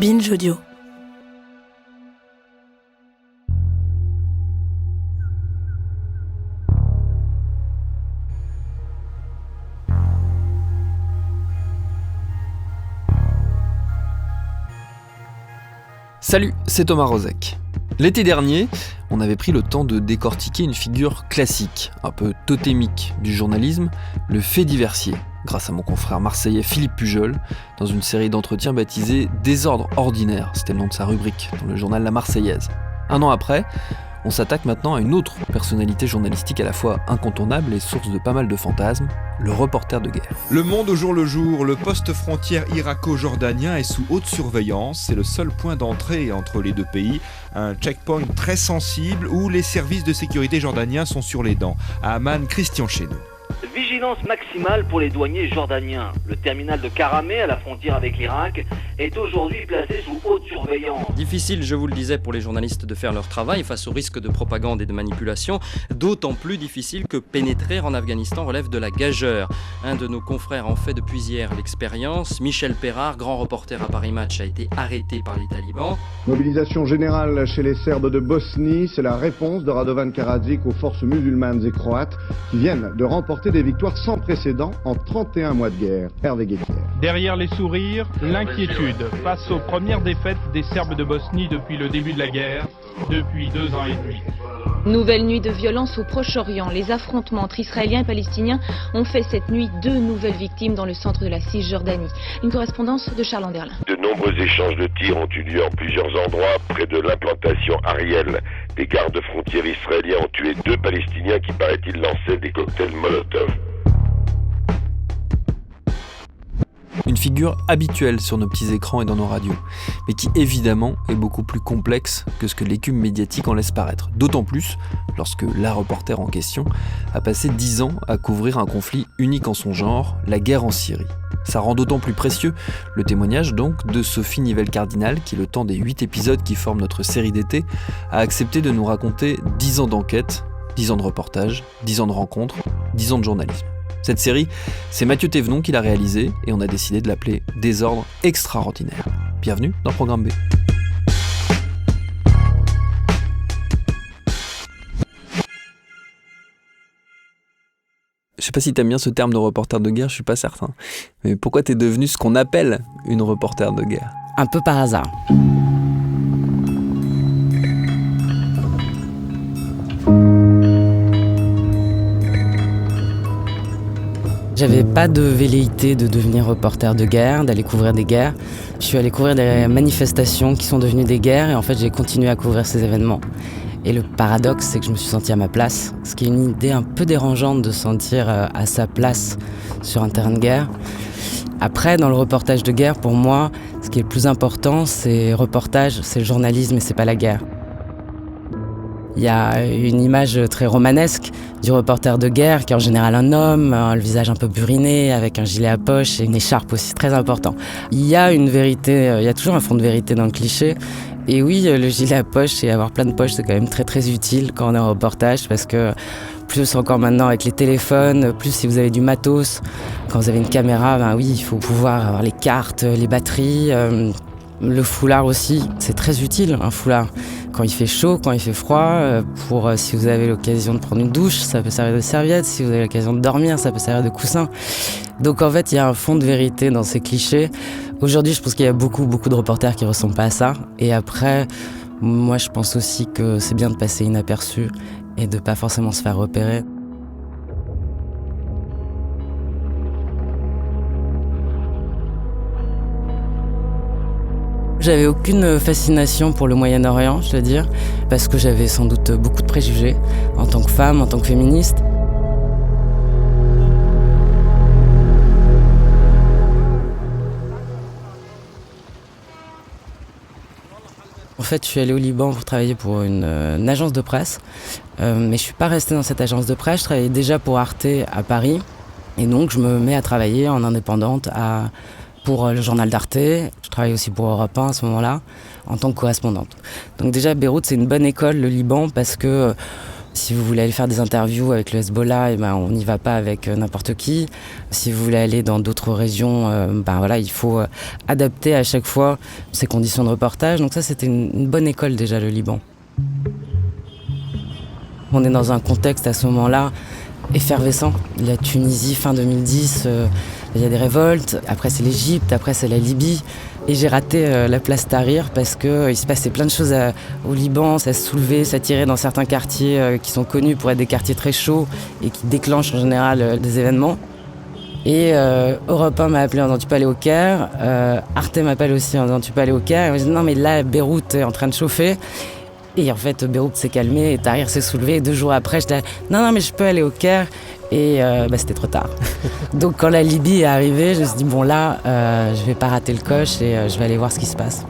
Binge Audio. Salut, c'est Thomas Rozek. L'été dernier, on avait pris le temps de décortiquer une figure classique, un peu totémique du journalisme, le fait diversier, grâce à mon confrère marseillais Philippe Pujol, dans une série d'entretiens baptisée « Désordre ordinaire », c'était le nom de sa rubrique, dans le journal La Marseillaise. Un an après, on s'attaque maintenant à une autre personnalité journalistique à la fois incontournable et source de pas mal de fantasmes, le reporter de guerre. Le Monde au jour le jour, le poste frontière irako-jordanien est sous haute surveillance. C'est le seul point d'entrée entre les deux pays. Un checkpoint très sensible où les services de sécurité jordaniens sont sur les dents. À Amman, Christian Chesneau. Vigilance maximale pour les douaniers jordaniens. Le terminal de Karameh, à la frontière avec l'Irak, est aujourd'hui placé sous haute surveillance. Difficile, je vous le disais, pour les journalistes de faire leur travail face au risque de propagande et de manipulation, d'autant plus difficile que pénétrer en Afghanistan relève de la gageure. Un de nos confrères en fait depuis hier l'expérience. Michel Perrard, grand reporter à Paris Match, a été arrêté par les talibans. Mobilisation générale chez les Serbes de Bosnie, c'est la réponse de Radovan Karadzic aux forces musulmanes et croates qui viennent de remporter des victoires sans précédent en 31 mois de guerre. Hervé Guettière. Derrière les sourires, l'inquiétude face aux premières défaites des Serbes de Bosnie depuis le début de la guerre, depuis 2 ans et demi. Nouvelle nuit de violence au Proche-Orient. Les affrontements entre Israéliens et Palestiniens ont fait cette nuit 2 nouvelles victimes dans le centre de la Cisjordanie. Une correspondance de Charles Anderlin. De nombreux échanges de tirs ont eu lieu en plusieurs endroits près de l'implantation Ariel. Des gardes frontières israéliens ont tué 2 Palestiniens qui, paraît-il, lançaient des cocktails Molotov. Une figure habituelle sur nos petits écrans et dans nos radios, mais qui évidemment est beaucoup plus complexe que ce que l'écume médiatique en laisse paraître. D'autant plus lorsque la reporter en question a passé 10 ans à couvrir un conflit unique en son genre, la guerre en Syrie. Ça rend d'autant plus précieux le témoignage donc de Sophie Nivelle-Cardinal qui, le temps des 8 épisodes qui forment notre série d'été, a accepté de nous raconter 10 ans d'enquête, 10 ans de reportage, 10 ans de rencontres, 10 ans de journalisme. Cette série, c'est Mathieu Thévenon qui l'a réalisée et on a décidé de l'appeler Désordre extraordinaire. Bienvenue dans Programme B. Je sais pas si t'aimes bien ce terme de reporter de guerre, je suis pas certain. Mais pourquoi t'es devenu ce qu'on appelle une reporter de guerre ? Un peu par hasard. J'avais pas de velléité de devenir reporter de guerre, d'aller couvrir des guerres. Je suis allé couvrir des manifestations qui sont devenues des guerres et en fait j'ai continué à couvrir ces événements. Et le paradoxe, c'est que je me suis senti à ma place, ce qui est une idée un peu dérangeante de se sentir à sa place sur un terrain de guerre. Après, dans le reportage de guerre, pour moi, ce qui est le plus important, c'est le reportage, c'est le journalisme et c'est pas la guerre. Il y a une image très romanesque du reporter de guerre qui est en général un homme, le visage un peu buriné, avec un gilet à poche et une écharpe aussi, très important. Il y a une vérité, il y a toujours un fond de vérité dans le cliché. Et oui, le gilet à poche et avoir plein de poches, c'est quand même très très utile quand on est en reportage parce que plus encore maintenant avec les téléphones, plus si vous avez du matos, quand vous avez une caméra, ben oui, il faut pouvoir avoir les cartes, les batteries, le foulard aussi, c'est très utile un foulard. Quand il fait chaud, quand il fait froid, pour si vous avez l'occasion de prendre une douche, ça peut servir de serviette, si vous avez l'occasion de dormir, ça peut servir de coussin. Donc en fait, il y a un fond de vérité dans ces clichés. Aujourd'hui, je pense qu'il y a beaucoup de reporters qui ressemblent pas à ça. Et après, moi je pense aussi que c'est bien de passer inaperçu et de pas forcément se faire repérer. J'avais aucune fascination pour le Moyen-Orient, je dois dire, parce que j'avais sans doute beaucoup de préjugés en tant que femme, en tant que féministe. En fait, je suis allée au Liban pour travailler pour une agence de presse, mais je suis pas restée dans cette agence de presse. Je travaillais déjà pour Arte à Paris, et donc je me mets à travailler en indépendante pour le journal d'Arte. Je travaille aussi pour Europe 1 à ce moment-là, en tant que correspondante. Donc déjà, Beyrouth, c'est une bonne école, le Liban, parce que Si vous voulez aller faire des interviews avec le Hezbollah, on n'y va pas avec n'importe qui. Si vous voulez aller dans d'autres régions, il faut adapter à chaque fois ses conditions de reportage. Donc ça, c'était une bonne école déjà, le Liban. On est dans un contexte à ce moment-là effervescent. La Tunisie, fin 2010, il y a des révoltes. Après, c'est l'Égypte, après, c'est la Libye. Et j'ai raté la place Tahrir parce qu'il se passait plein de choses au Liban. Ça se soulevait, ça tirait dans certains quartiers qui sont connus pour être des quartiers très chauds et qui déclenchent en général des événements. Et Europe 1 m'a appelé en disant tu peux aller au Caire. Arte m'appelle aussi en disant tu peux aller au Caire. Et moi, je dis non mais là, Beyrouth est en train de chauffer. Et en fait, Beyrouth s'est calmé et Tahrir s'est soulevé. Et 2 jours après, j'étais non mais je peux aller au Caire. Et c'était trop tard. Donc quand la Libye est arrivée, je me suis dit bon là, je vais pas rater le coche et je vais aller voir ce qui se passe.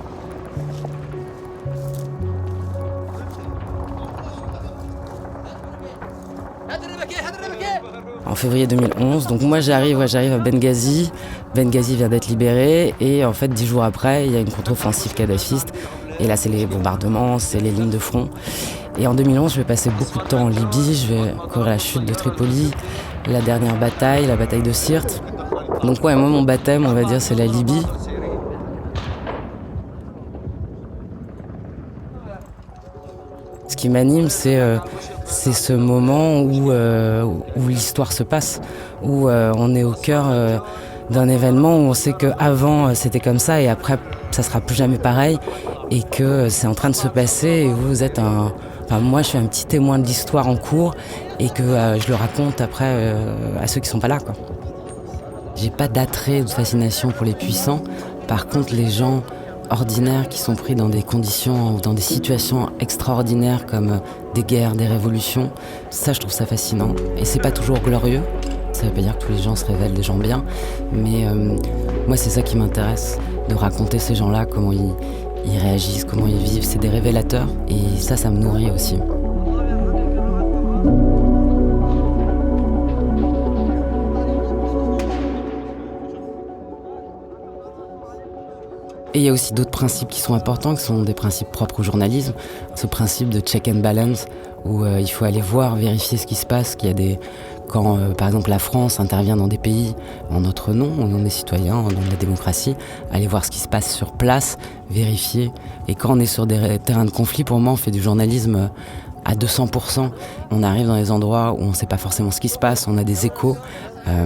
En février 2011, donc moi j'arrive à Benghazi. Benghazi vient d'être libéré et en fait 10 jours après, il y a une contre-offensive kadhafiste. Et là c'est les bombardements, c'est les lignes de front. Et en 2011, je vais passer beaucoup de temps en Libye, je vais couvrir la chute de Tripoli, la dernière bataille, la bataille de Sirte. Donc ouais, moi mon baptême, on va dire, c'est la Libye. Ce qui m'anime, c'est ce moment où l'histoire se passe, où on est au cœur d'un événement où on sait qu'avant c'était comme ça et après ça sera plus jamais pareil et que c'est en train de se passer et vous êtes moi je suis un petit témoin de l'histoire en cours et que je le raconte après à ceux qui sont pas là, quoi. J'ai pas d'attrait ou de fascination pour les puissants. Par contre, les gens ordinaires qui sont pris dans des conditions, dans des situations extraordinaires comme des guerres, des révolutions, ça je trouve ça fascinant. Et c'est pas toujours glorieux. Ça veut pas dire que tous les gens se révèlent des gens bien, mais moi c'est ça qui m'intéresse, de raconter ces gens-là, comment ils réagissent, comment ils vivent. C'est des révélateurs et ça me nourrit aussi. Et il y a aussi d'autres principes qui sont importants, qui sont des principes propres au journalisme. Ce principe de check and balance, où il faut aller voir, vérifier ce qui se passe. Quand, par exemple, la France intervient dans des pays en notre nom, au nom des citoyens, au nom de la démocratie, aller voir ce qui se passe sur place, vérifier. Et quand on est sur des terrains de conflit, pour moi, on fait du journalisme à 200%. On arrive dans des endroits où on ne sait pas forcément ce qui se passe, on a des échos,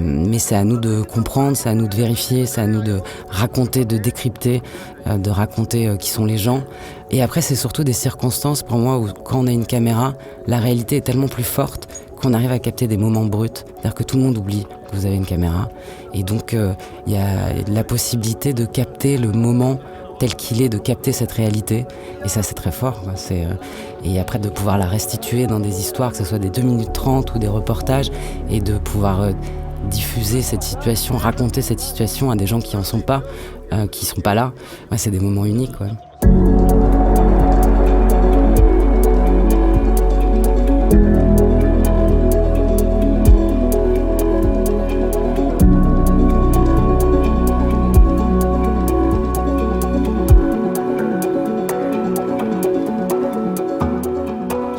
mais c'est à nous de comprendre, c'est à nous de vérifier, c'est à nous de raconter, de décrypter, de raconter qui sont les gens. Et après, c'est surtout des circonstances, pour moi, où quand on a une caméra, la réalité est tellement plus forte qu'on arrive à capter des moments bruts. C'est-à-dire que tout le monde oublie que vous avez une caméra. Et donc, il y a la possibilité de capter le moment tel qu'il est, de capter cette réalité. Et ça, c'est très fort, quoi. Et après, de pouvoir la restituer dans des histoires, que ce soit des 2 minutes 30 ou des reportages, et de pouvoir diffuser cette situation, raconter cette situation à des gens qui en sont pas, qui sont pas là. Ouais, c'est des moments uniques, ouais.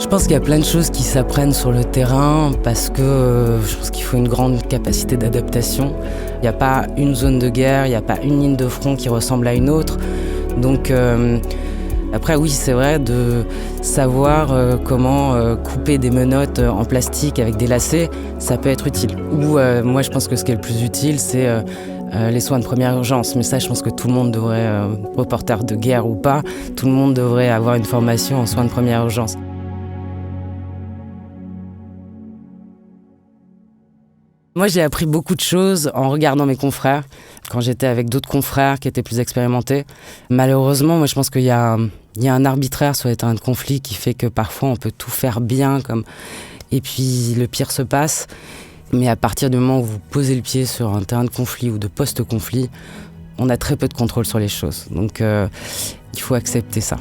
Je pense qu'il y a plein de choses qui s'apprennent sur le terrain parce que je pense qu'il faut une grande capacité d'adaptation. Il n'y a pas une zone de guerre, il n'y a pas une ligne de front qui ressemble à une autre. Donc après oui, c'est vrai de savoir comment couper des menottes en plastique avec des lacets, ça peut être utile. Ou moi je pense que ce qui est le plus utile c'est les soins de première urgence. Mais ça je pense que tout le monde devrait, reporter de guerre ou pas, tout le monde devrait avoir une formation en soins de première urgence. Moi, j'ai appris beaucoup de choses en regardant mes confrères, quand j'étais avec d'autres confrères qui étaient plus expérimentés. Malheureusement, moi, je pense qu'il y a un arbitraire sur les terrains de conflit qui fait que parfois, on peut tout faire bien, et puis le pire se passe. Mais à partir du moment où vous posez le pied sur un terrain de conflit ou de post-conflit, on a très peu de contrôle sur les choses. Donc, il faut accepter ça.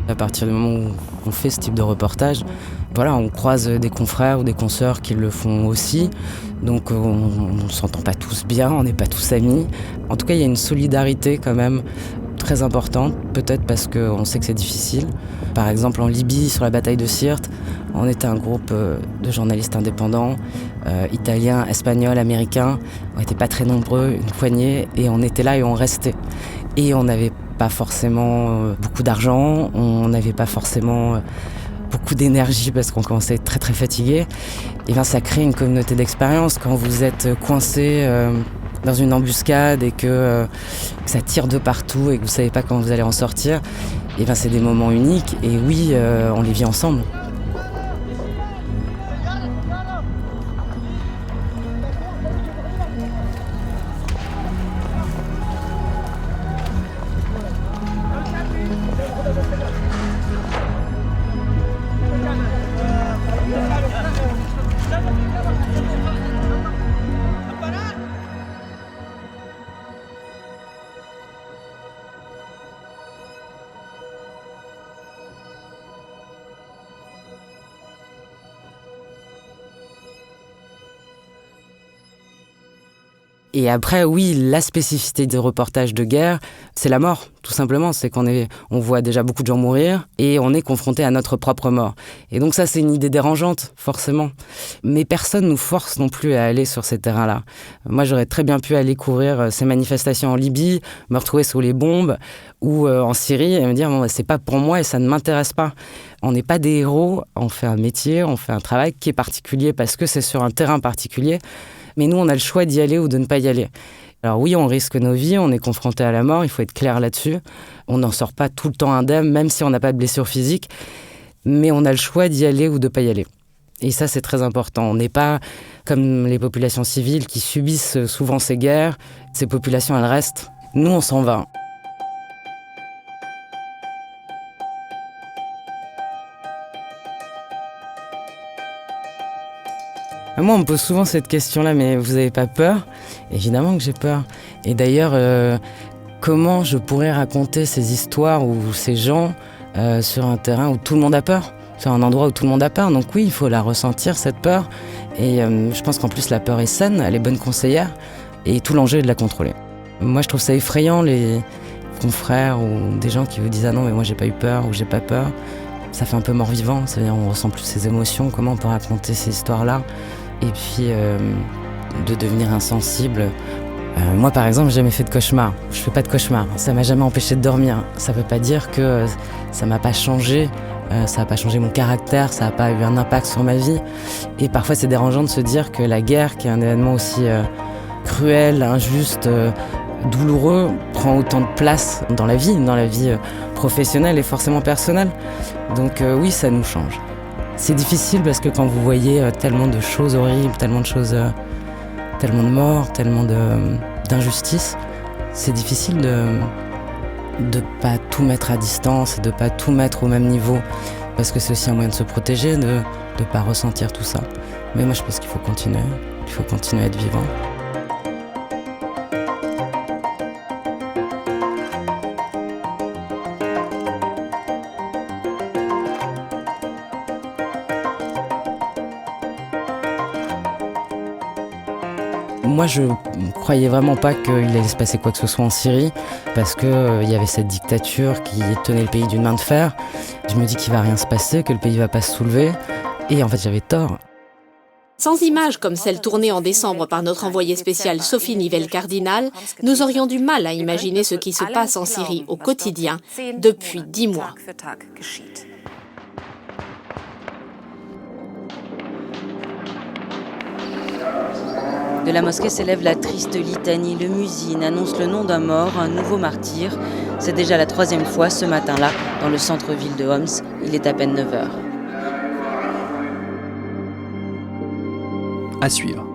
À partir du moment où on fait ce type de reportage, voilà, on croise des confrères ou des consoeurs qui le font aussi. Donc on ne s'entend pas tous bien, on n'est pas tous amis. En tout cas, il y a une solidarité quand même très importantes, peut-être parce qu'on sait que c'est difficile. Par exemple, en Libye, sur la bataille de Sirte, on était un groupe de journalistes indépendants, italiens, espagnols, américains. On n'était pas très nombreux, une poignée, et on était là et on restait. Et on n'avait pas forcément beaucoup d'argent, on n'avait pas forcément beaucoup d'énergie parce qu'on commençait à être très très fatigué. Et bien ça crée une communauté d'expérience quand vous êtes coincé dans une embuscade et que ça tire de partout et que vous savez pas comment vous allez en sortir. Et bien c'est des moments uniques et oui, on les vit ensemble. Et après, oui, la spécificité des reportages de guerre, c'est la mort, tout simplement. C'est on voit déjà beaucoup de gens mourir et on est confronté à notre propre mort. Et donc ça, c'est une idée dérangeante, forcément. Mais personne nous force non plus à aller sur ces terrains-là. Moi, j'aurais très bien pu aller couvrir ces manifestations en Libye, me retrouver sous les bombes ou en Syrie et me dire, bon, c'est pas pour moi et ça ne m'intéresse pas. On n'est pas des héros, on fait un métier, on fait un travail qui est particulier parce que c'est sur un terrain particulier. Mais nous, on a le choix d'y aller ou de ne pas y aller. Alors oui, on risque nos vies, on est confronté à la mort, il faut être clair là-dessus. On n'en sort pas tout le temps indemne, même si on n'a pas de blessure physique. Mais on a le choix d'y aller ou de ne pas y aller. Et ça, c'est très important. On n'est pas comme les populations civiles qui subissent souvent ces guerres. Ces populations, elles restent. Nous, on s'en va. Moi, on me pose souvent cette question-là, mais vous n'avez pas peur ? Évidemment que j'ai peur. Et d'ailleurs, comment je pourrais raconter ces histoires ou ces gens sur un terrain où tout le monde a peur ? Sur un endroit où tout le monde a peur. Donc oui, il faut la ressentir, cette peur. Et je pense qu'en plus, la peur est saine, elle est bonne conseillère. Et tout l'enjeu est de la contrôler. Moi, je trouve ça effrayant, les confrères ou des gens qui vous disent « Ah non, mais moi, j'ai pas eu peur » ou « J'ai pas peur ». Ça fait un peu mort-vivant, c'est-à-dire on ressent plus ces émotions. Comment on peut raconter ces histoires-là ? Et puis de devenir insensible. Moi, par exemple, j'ai jamais fait de cauchemar. Je fais pas de cauchemar. Ça m'a jamais empêché de dormir. Ça veut pas dire que ça m'a pas changé. Ça a pas changé mon caractère. Ça a pas eu un impact sur ma vie. Et parfois, c'est dérangeant de se dire que la guerre, qui est un événement aussi cruel, injuste, douloureux, prend autant de place dans la vie professionnelle et forcément personnelle. Donc oui, ça nous change. C'est difficile parce que quand vous voyez tellement de choses horribles, tellement de choses, tellement de morts, tellement d'injustices, c'est difficile de pas tout mettre à distance, de pas tout mettre au même niveau, parce que c'est aussi un moyen de se protéger, de pas ressentir tout ça. Mais moi, je pense qu'il faut continuer à être vivant. Moi, je ne croyais vraiment pas qu'il allait se passer quoi que ce soit en Syrie, parce qu'il y avait cette dictature qui tenait le pays d'une main de fer. Je me dis qu'il ne va rien se passer, que le pays ne va pas se soulever. Et en fait, j'avais tort. Sans images comme celle tournée en décembre par notre envoyée spéciale Sophie Nivelle-Cardinal, nous aurions du mal à imaginer ce qui se passe en Syrie au quotidien depuis 10 mois. De la mosquée s'élève la triste litanie. Le muezzin annonce le nom d'un mort, un nouveau martyr. C'est déjà la 3e fois ce matin-là dans le centre-ville de Homs. Il est à peine 9h. À suivre.